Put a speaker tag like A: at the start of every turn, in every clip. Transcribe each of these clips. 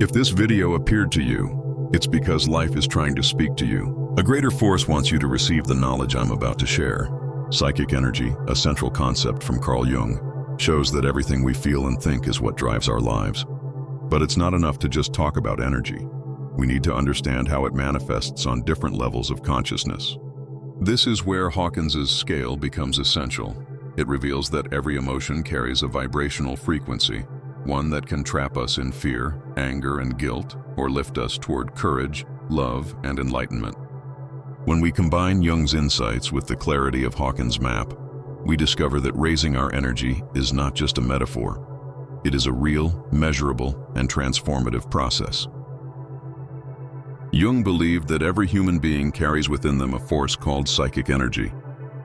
A: If this video appeared to you, it's because life is trying to speak to you. A greater force wants you to receive the knowledge I'm about to share. Psychic energy, a central concept from Carl Jung, shows that everything we feel and think is what drives our lives. But it's not enough to just talk about energy. We need to understand how it manifests on different levels of consciousness. This is where Hawkins's scale becomes essential. It reveals that every emotion carries a vibrational frequency, one that can trap us in fear, anger, and guilt, or lift us toward courage, love, and enlightenment. When we combine Jung's insights with the clarity of Hawkins' map, we discover that raising our energy is not just a metaphor. It is a real, measurable, and transformative process. Jung believed that every human being carries within them a force called psychic energy.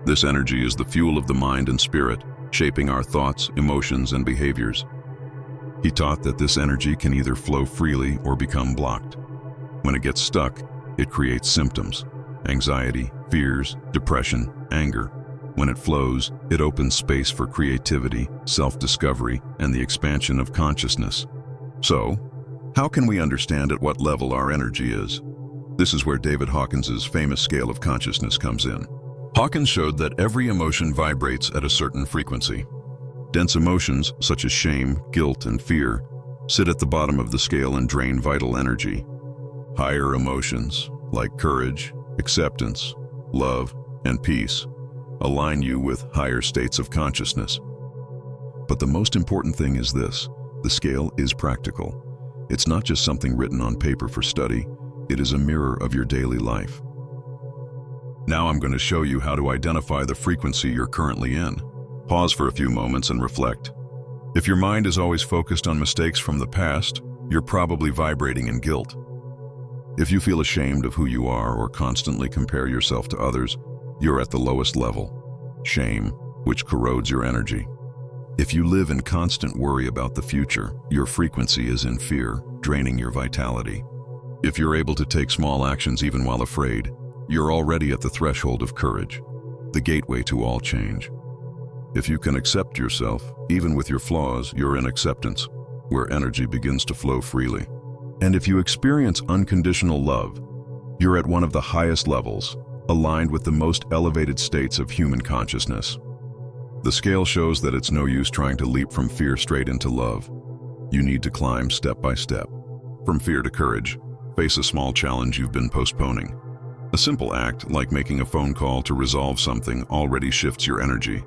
A: This energy is the fuel of the mind and spirit, shaping our thoughts, emotions, and behaviors. He taught that this energy can either flow freely or become blocked. When it gets stuck, it creates symptoms: anxiety, fears, depression, anger. When it flows, it opens space for creativity, self-discovery, and the expansion of consciousness. So, how can we understand at what level our energy is? This is where David Hawkins's famous scale of consciousness comes in. Hawkins showed that every emotion vibrates at a certain frequency. Dense emotions, such as shame, guilt, and fear, sit at the bottom of the scale and drain vital energy. Higher emotions, like courage, acceptance, love, and peace, align you with higher states of consciousness. But the most important thing is this: the scale is practical. It's not just something written on paper for study, it is a mirror of your daily life. Now I'm going to show you how to identify the frequency you're currently in. Pause for a few moments and reflect. If your mind is always focused on mistakes from the past, you're probably vibrating in guilt. If you feel ashamed of who you are or constantly compare yourself to others, you're at the lowest level: shame, which corrodes your energy. If you live in constant worry about the future, your frequency is in fear, draining your vitality. If you're able to take small actions even while afraid, you're already at the threshold of courage, the gateway to all change. If you can accept yourself, even with your flaws, you're in acceptance, where energy begins to flow freely. And if you experience unconditional love, you're at one of the highest levels, aligned with the most elevated states of human consciousness. The scale shows that it's no use trying to leap from fear straight into love. You need to climb step by step. From fear to courage, face a small challenge you've been postponing. A simple act, like making a phone call to resolve something, already shifts your energy.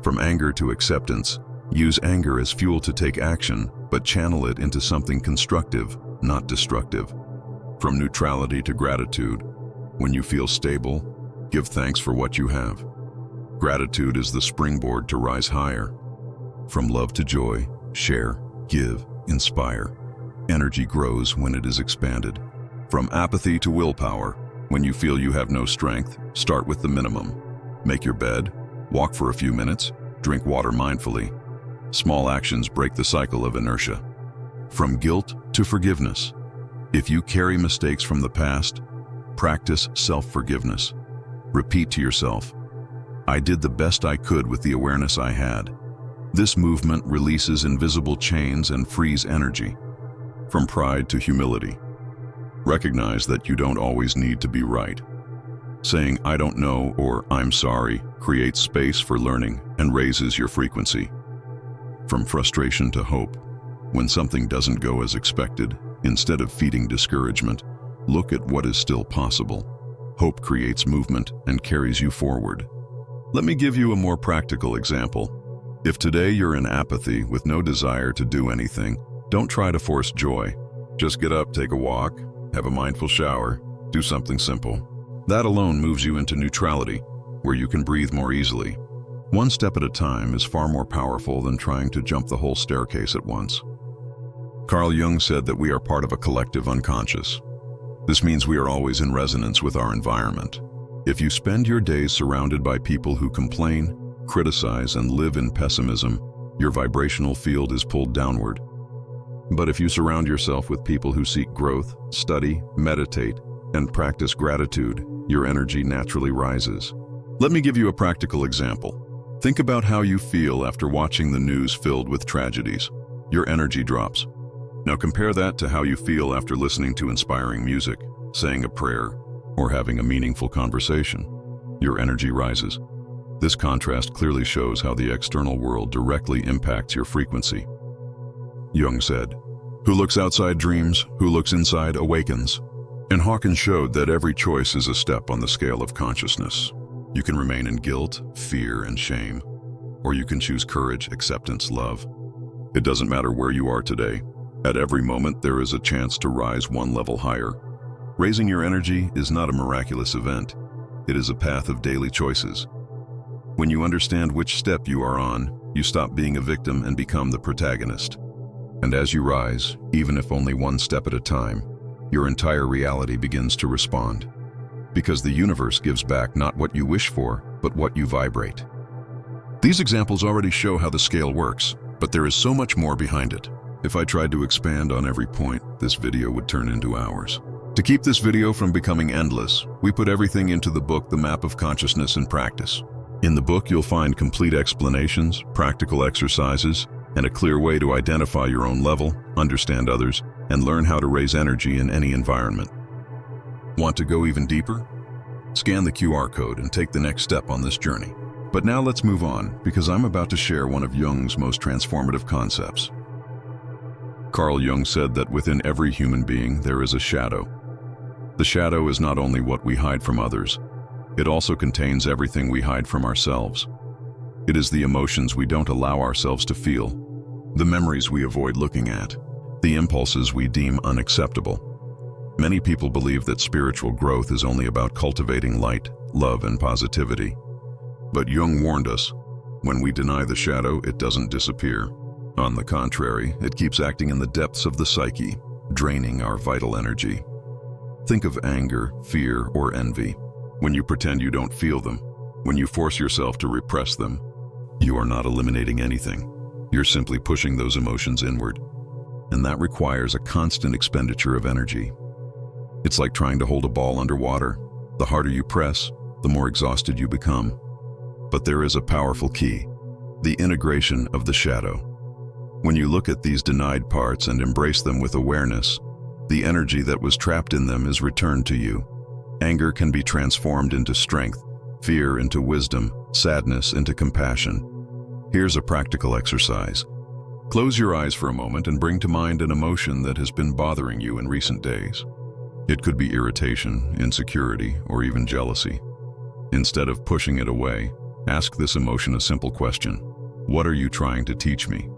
A: From anger to acceptance, use anger as fuel to take action, but channel it into something constructive, not destructive. From neutrality to gratitude, when you feel stable, give thanks for what you have. Gratitude is the springboard to rise higher. From love to joy, share, give, inspire. Energy grows when it is expanded. From apathy to willpower, when you feel you have no strength, start with the minimum. Make your bed, walk for a few minutes, drink water mindfully. Small actions break the cycle of inertia. From guilt to forgiveness. If you carry mistakes from the past, practice self-forgiveness. Repeat to yourself, "I did the best I could with the awareness I had." This movement releases invisible chains and frees energy. From pride to humility. Recognize that you don't always need to be right. Saying "I don't know" or "I'm sorry" creates space for learning and raises your frequency. From frustration to hope. When something doesn't go as expected, instead of feeding discouragement, look at what is still possible. Hope creates movement and carries you forward. Let me give you a more practical example. If today you're in apathy with no desire to do anything, don't try to force joy. Just get up, take a walk, have a mindful shower, do something simple. That alone moves you into neutrality, where you can breathe more easily. One step at a time is far more powerful than trying to jump the whole staircase at once. Carl Jung said that we are part of a collective unconscious. This means we are always in resonance with our environment. If you spend your days surrounded by people who complain, criticize, and live in pessimism, your vibrational field is pulled downward. But if you surround yourself with people who seek growth, study, meditate, and practice gratitude, your energy naturally rises. Let me give you a practical example. Think about how you feel after watching the news filled with tragedies. Your energy drops. Now compare that to how you feel after listening to inspiring music, saying a prayer, or having a meaningful conversation. Your energy rises. This contrast clearly shows how the external world directly impacts your frequency. Jung said, "Who looks outside dreams, who looks inside awakens." And Hawkins showed that every choice is a step on the scale of consciousness. You can remain in guilt, fear, and shame, or you can choose courage, acceptance, love. It doesn't matter where you are today. At every moment, there is a chance to rise one level higher. Raising your energy is not a miraculous event. It is a path of daily choices. When you understand which step you are on, you stop being a victim and become the protagonist. And as you rise, even if only one step at a time, your entire reality begins to respond. Because the universe gives back not what you wish for, but what you vibrate. These examples already show how the scale works, but there is so much more behind it. If I tried to expand on every point, this video would turn into hours. To keep this video from becoming endless, we put everything into the book, The Map of Consciousness in Practice. In the book, you'll find complete explanations, practical exercises, and a clear way to identify your own level, understand others, and learn how to raise energy in any environment. Want to go even deeper? Scan the QR code and take the next step on this journey. But now let's move on, because I'm about to share one of Jung's most transformative concepts. Carl Jung said that within every human being there is a shadow. The shadow is not only what we hide from others, it also contains everything we hide from ourselves. It is the emotions we don't allow ourselves to feel, the memories we avoid looking at, the impulses we deem unacceptable. Many people believe that spiritual growth is only about cultivating light, love, and positivity. But Jung warned us, when we deny the shadow, it doesn't disappear. On the contrary, it keeps acting in the depths of the psyche, draining our vital energy. Think of anger, fear, or envy. When you pretend you don't feel them, when you force yourself to repress them, you are not eliminating anything. You're simply pushing those emotions inward. And that requires a constant expenditure of energy. It's like trying to hold a ball underwater. The harder you press, the more exhausted you become. But there is a powerful key, the integration of the shadow. When you look at these denied parts and embrace them with awareness, the energy that was trapped in them is returned to you. Anger can be transformed into strength, fear into wisdom, sadness into compassion. Here's a practical exercise. Close your eyes for a moment and bring to mind an emotion that has been bothering you in recent days. It could be irritation, insecurity, or even jealousy. Instead of pushing it away, ask this emotion a simple question. What are you trying to teach me?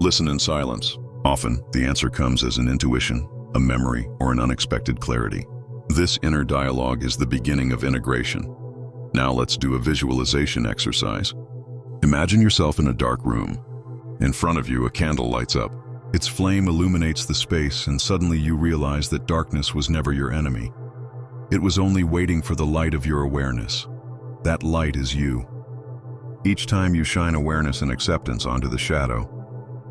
A: Listen in silence. Often, the answer comes as an intuition, a memory, or an unexpected clarity. This inner dialogue is the beginning of integration. Now let's do a visualization exercise. Imagine yourself in a dark room. In front of you, a candle lights up. Its flame illuminates the space, and suddenly you realize that darkness was never your enemy. It was only waiting for the light of your awareness. That light is you. Each time you shine awareness and acceptance onto the shadow,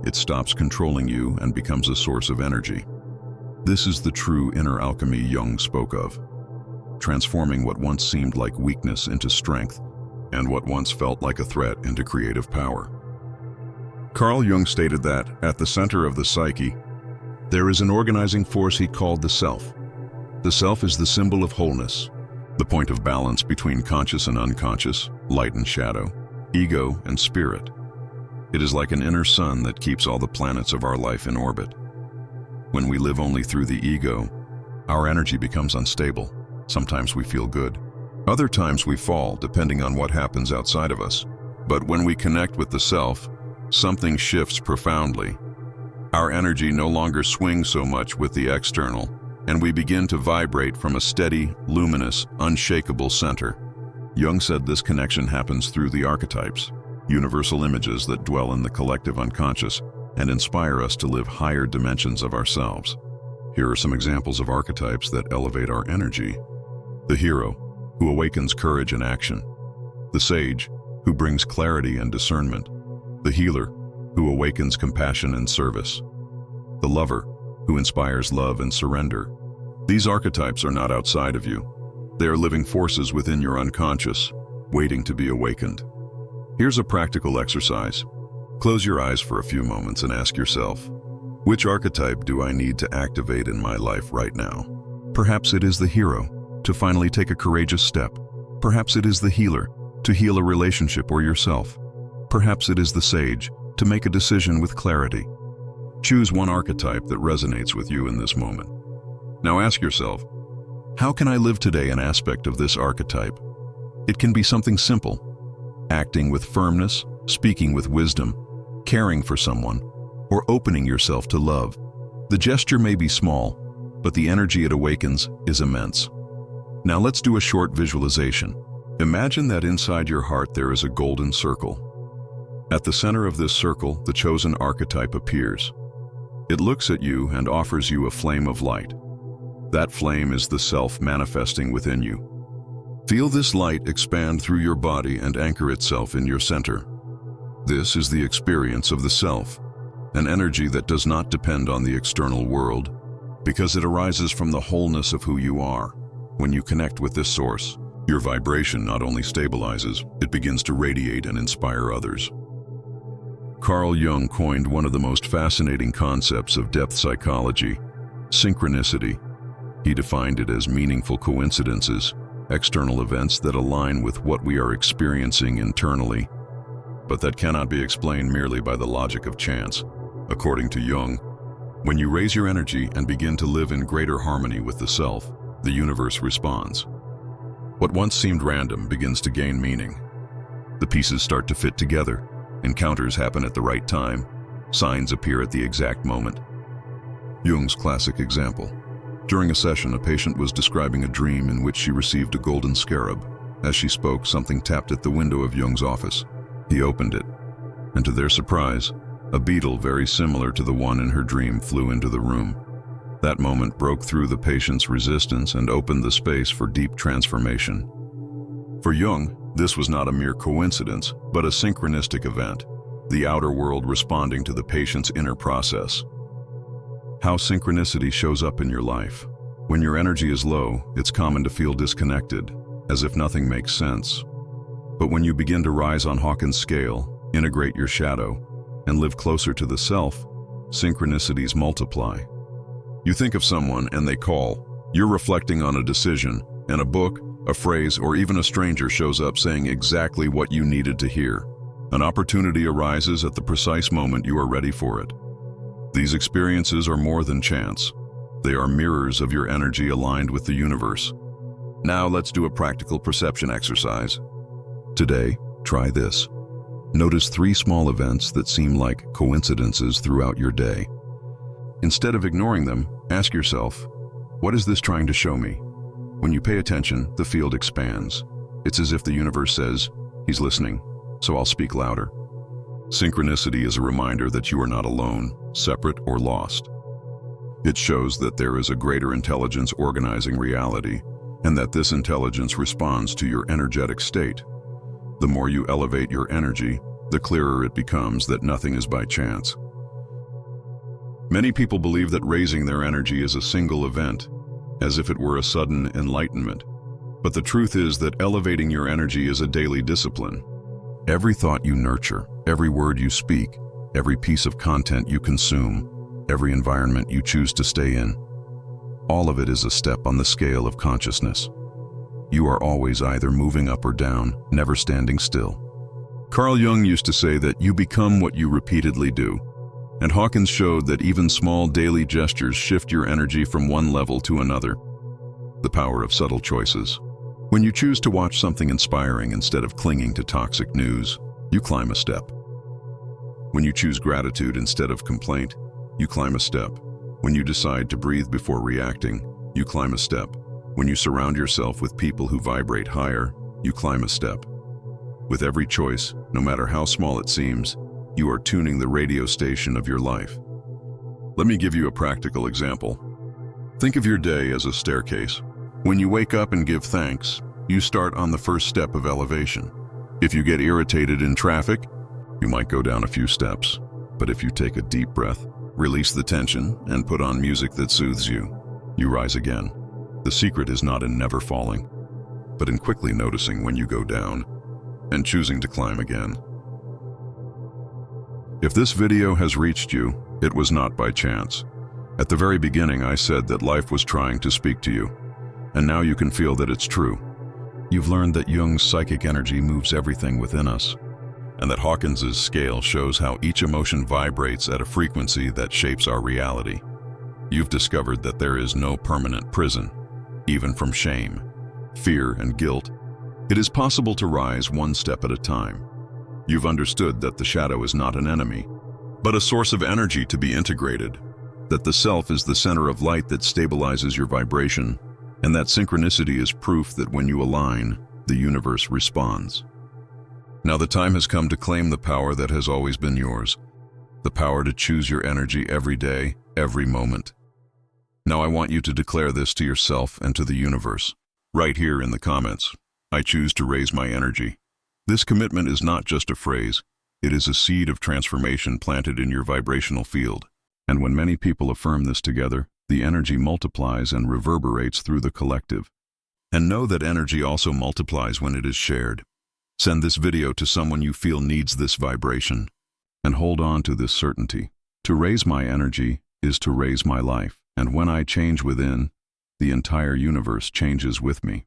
A: it stops controlling you and becomes a source of energy. This is the true inner alchemy Jung spoke of, transforming what once seemed like weakness into strength, and what once felt like a threat into creative power. Carl Jung stated that, at the center of the psyche, there is an organizing force he called the self. The self is the symbol of wholeness, the point of balance between conscious and unconscious, light and shadow, ego and spirit. It is like an inner sun that keeps all the planets of our life in orbit. When we live only through the ego, our energy becomes unstable. Sometimes we feel good. Other times we fall, depending on what happens outside of us. But when we connect with the self, something shifts profoundly. Our energy no longer swings so much with the external, and we begin to vibrate from a steady, luminous, unshakable center. Jung said this connection happens through the archetypes, universal images that dwell in the collective unconscious and inspire us to live higher dimensions of ourselves. Here are some examples of archetypes that elevate our energy. The hero, who awakens courage and action. The sage, who brings clarity and discernment. The healer, who awakens compassion and service. The lover, who inspires love and surrender. These archetypes are not outside of you. They are living forces within your unconscious, waiting to be awakened. Here's a practical exercise. Close your eyes for a few moments and ask yourself, Which archetype do I need to activate in my life right now? Perhaps it is the hero, to finally take a courageous step. Perhaps it is the healer, to heal a relationship or yourself. Perhaps it is the sage, to make a decision with clarity. Choose one archetype that resonates with you in this moment. Now ask yourself, how can I live today an aspect of this archetype? It can be something simple, acting with firmness, speaking with wisdom, caring for someone, or opening yourself to love. The gesture may be small, but the energy it awakens is immense. Now let's do a short visualization. Imagine that inside your heart there is a golden circle. At the center of this circle, the chosen archetype appears. It looks at you and offers you a flame of light. That flame is the self manifesting within you. Feel this light expand through your body and anchor itself in your center. This is the experience of the self, an energy that does not depend on the external world, because it arises from the wholeness of who you are. When you connect with this source, your vibration not only stabilizes, it begins to radiate and inspire others. Carl Jung coined one of the most fascinating concepts of depth psychology, synchronicity. He defined it as meaningful coincidences, external events that align with what we are experiencing internally, but that cannot be explained merely by the logic of chance. According to Jung, when you raise your energy and begin to live in greater harmony with the self, the universe responds. What once seemed random begins to gain meaning. The pieces start to fit together, encounters happen at the right time, signs appear at the exact moment. Jung's classic example. During a session, a patient was describing a dream in which she received a golden scarab. As she spoke, something tapped at the window of Jung's office. He opened it, and to their surprise, a beetle very similar to the one in her dream flew into the room. That moment broke through the patient's resistance and opened the space for deep transformation. For Jung, this was not a mere coincidence, but a synchronistic event, the outer world responding to the patient's inner process. How synchronicity shows up in your life. When your energy is low, it's common to feel disconnected, as if nothing makes sense. But when you begin to rise on Hawkins' scale, integrate your shadow, and live closer to the self, synchronicities multiply. You think of someone and they call. You're reflecting on a decision, and a book, a phrase, or even a stranger shows up saying exactly what you needed to hear. An opportunity arises at the precise moment you are ready for it. These experiences are more than chance. They are mirrors of your energy aligned with the universe. Now let's do a practical perception exercise. Today, try this. Notice 3 small events that seem like coincidences throughout your day. Instead of ignoring them, ask yourself, what is this trying to show me? When you pay attention, the field expands. It's as if the universe says, he's listening, so I'll speak louder. Synchronicity is a reminder that you are not alone, separate, or lost. It shows that there is a greater intelligence organizing reality, and that this intelligence responds to your energetic state. The more you elevate your energy, the clearer it becomes that nothing is by chance. Many people believe that raising their energy is a single event, as if it were a sudden enlightenment. But the truth is that elevating your energy is a daily discipline. Every thought you nurture, every word you speak, every piece of content you consume, every environment you choose to stay in, all of it is a step on the scale of consciousness. You are always either moving up or down, never standing still. Carl Jung used to say that you become what you repeatedly do, and Hawkins showed that even small daily gestures shift your energy from one level to another. The power of subtle choices. When you choose to watch something inspiring instead of clinging to toxic news, you climb a step. When you choose gratitude instead of complaint, you climb a step. When you decide to breathe before reacting, you climb a step. When you surround yourself with people who vibrate higher, you climb a step. With every choice, no matter how small it seems, you are tuning the radio station of your life. Let me give you a practical example. Think of your day as a staircase. When you wake up and give thanks, you start on the first step of elevation. If you get irritated in traffic, you might go down a few steps. But if you take a deep breath, release the tension, and put on music that soothes you, you rise again. The secret is not in never falling, but in quickly noticing when you go down and choosing to climb again. If this video has reached you, It was not by chance. At the very beginning, I said that life was trying to speak to you, and now you can feel that it's true. You've learned that Jung's psychic energy moves everything within us, and that Hawkins's scale shows how each emotion vibrates at a frequency that shapes our reality. You've discovered that there is no permanent prison, even from shame, fear, and guilt. It is possible to rise one step at a time. You've understood that the shadow is not an enemy, but a source of energy to be integrated, that the self is the center of light that stabilizes your vibration, and that synchronicity is proof that when you align, the universe responds. Now the time has come to claim the power that has always been yours, the power to choose your energy every day, every moment. Now I want you to declare this to yourself and to the universe, right here in the comments. I choose to raise my energy. This commitment is not just a phrase, it is a seed of transformation planted in your vibrational field. And when many people affirm this together, the energy multiplies and reverberates through the collective. And know that energy also multiplies when it is shared. Send this video to someone you feel needs this vibration. And hold on to this certainty. To raise my energy is to raise my life. And when I change within, the entire universe changes with me.